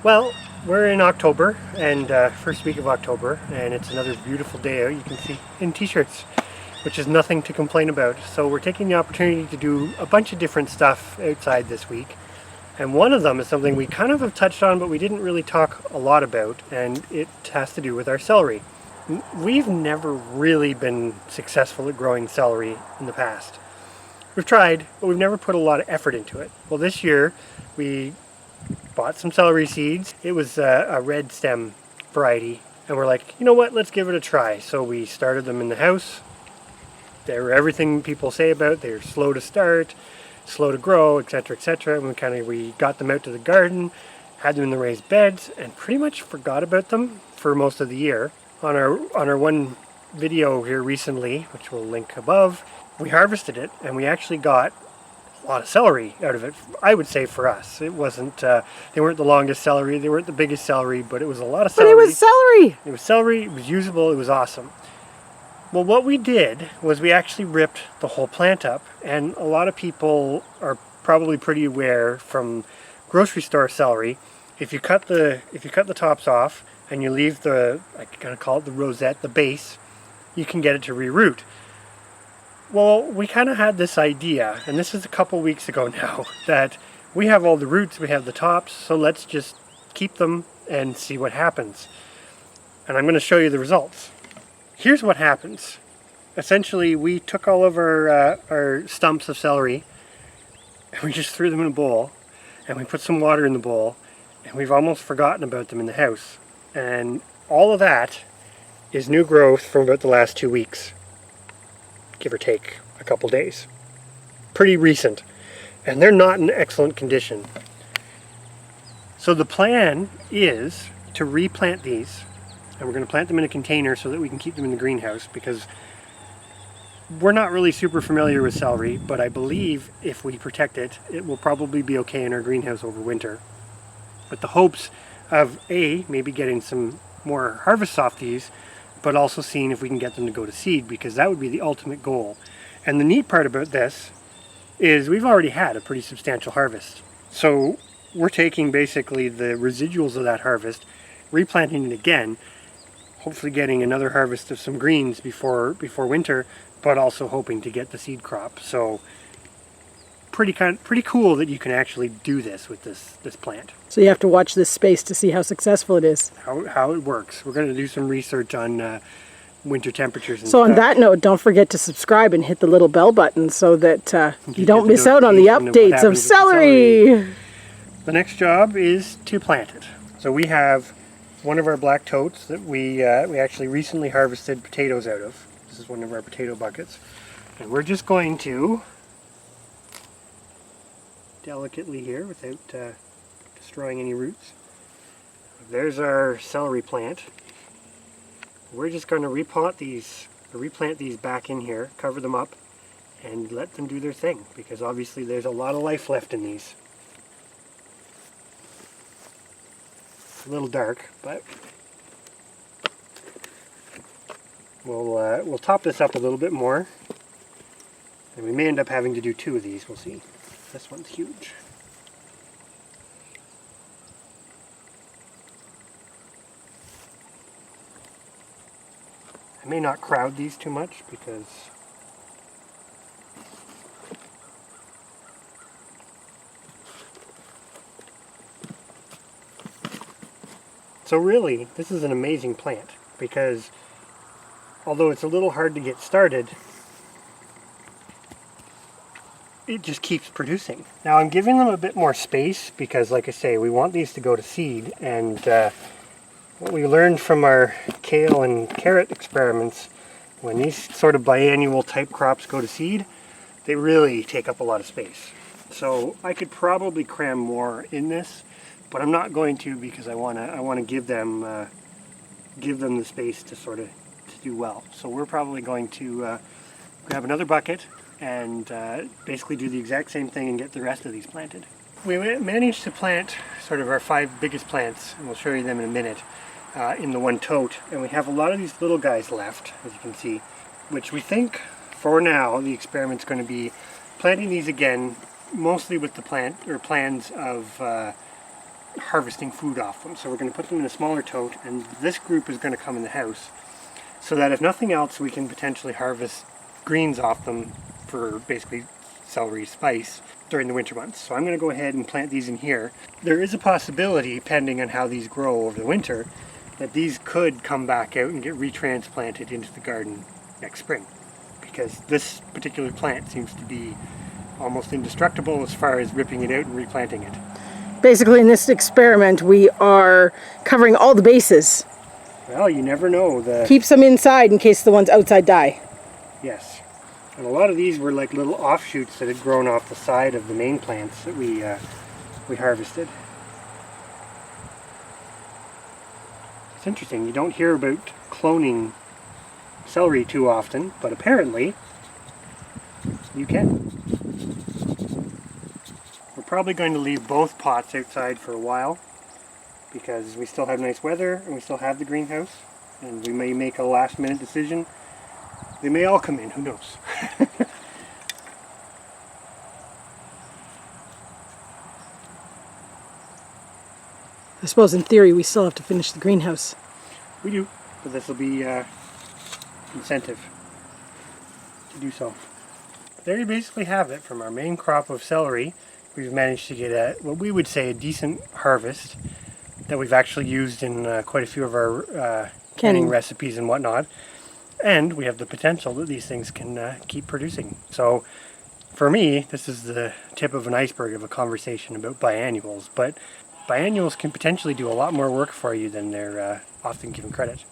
Well, we're in October, and first week of October, and it's another beautiful day out. You can see in t-shirts, which is nothing to complain about. So we're taking the opportunity to do a bunch of different stuff outside this week. And one of them is something we kind of have touched on, but we didn't really talk a lot about, and it has to do with our celery. We've never really been successful at growing celery in the past. We've tried, but we've never put a lot of effort into it. Well, this year we bought some celery seeds. It was a red stem variety, and we're like, you know what, let's give it a try. So we started them in the house. They were everything people say about. They're slow to start, slow to grow, etc., etc. And we got them out to the garden, had them in the raised beds, and pretty much forgot about them for most of the year. On our one video here recently, which we'll link above, we harvested it, and we actually got a lot of celery out of it. I would say for us, it wasn't. They weren't the longest celery, they weren't the biggest celery, but it was a lot of celery. But it was celery. It was celery. It was usable. It was awesome. Well, what we did was we actually ripped the whole plant up, and a lot of people are probably pretty aware from grocery store celery. If you cut the tops off and you leave the, I kind of call it the rosette, the base, you can get it to reroot. Well, we kind of had this idea, and this is a couple weeks ago now, that we have all the roots, we have the tops, so let's just keep them and see what happens. And I'm going to show you the results. Here's what happens. Essentially, we took all of our stumps of celery, and we just threw them in a bowl, and we put some water in the bowl, and we've almost forgotten about them in the house. And all of that is new growth from about the last 2 weeks. Give or take a couple days. Pretty recent. And they're not in excellent condition. So the plan is to replant these, and we're going to plant them in a container so that we can keep them in the greenhouse, because we're not really super familiar with celery, but I believe if we protect it, it will probably be okay in our greenhouse over winter. With the hopes of maybe getting some more harvests off these, but also seeing if we can get them to go to seed, because that would be the ultimate goal. And the neat part about this is we've already had a pretty substantial harvest. So we're taking basically the residuals of that harvest, replanting it again, hopefully getting another harvest of some greens before winter, but also hoping to get the seed crop. So pretty cool that you can actually do this with this plant. So you have to watch this space to see how successful it is. How it works. We're going to do some research on winter temperatures and so stuff. On that note, don't forget to subscribe and hit the little bell button so that you don't miss out on the updates of celery. The next job is to plant it. So we have one of our black totes that we actually recently harvested potatoes out of. This is one of our potato buckets. And we're just going to delicately here, without destroying any roots. There's our celery plant. We're just going to replant these back in here, cover them up, and let them do their thing, because obviously there's a lot of life left in these. It's a little dark, but we'll top this up a little bit more, and we may end up having to do 2 of these. We'll see. This one's huge. I may not crowd these too much because so really this is an amazing plant, because although it's a little hard to get started, it just keeps producing. Now I'm giving them a bit more space because, like I say, we want these to go to seed, and what we learned from our kale and carrot experiments, when these sort of biannual type crops go to seed, they really take up a lot of space. So I could probably cram more in this, but I'm not going to, because I want to give them the space to sort of to do well. So we're probably going to grab another bucket and basically do the exact same thing and get the rest of these planted. We managed to plant sort of our 5 biggest plants, and we'll show you them in a minute, in the one tote, and we have a lot of these little guys left, as you can see, which we think for now the experiment's going to be planting these again, mostly with the plans of harvesting food off them. So we're going to put them in a smaller tote, and this group is going to come in the house, so that if nothing else, we can potentially harvest greens off them for basically celery spice during the winter months. So I'm going to go ahead and plant these in here. There is a possibility, depending on how these grow over the winter, that these could come back out and get retransplanted into the garden next spring, because this particular plant seems to be almost indestructible as far as ripping it out and replanting it. Basically, in this experiment, we are covering all the bases. Well, you never know. Keeps them inside in case the ones outside die. Yes. And a lot of these were like little offshoots that had grown off the side of the main plants that we harvested. It's interesting. You don't hear about cloning celery too often, but apparently you can. We're probably going to leave both pots outside for a while because we still have nice weather and we still have the greenhouse, and we may make a last minute decision. They may all come in, who knows? I suppose in theory we still have to finish the greenhouse. We do, but this will be incentive to do so. There you basically have it. From our main crop of celery, we've managed to get what we would say a decent harvest that we've actually used in quite a few of our canning recipes and whatnot. And we have the potential that these things can keep producing. So for me, this is the tip of an iceberg of a conversation about biannuals. But biannuals can potentially do a lot more work for you than they're often given credit.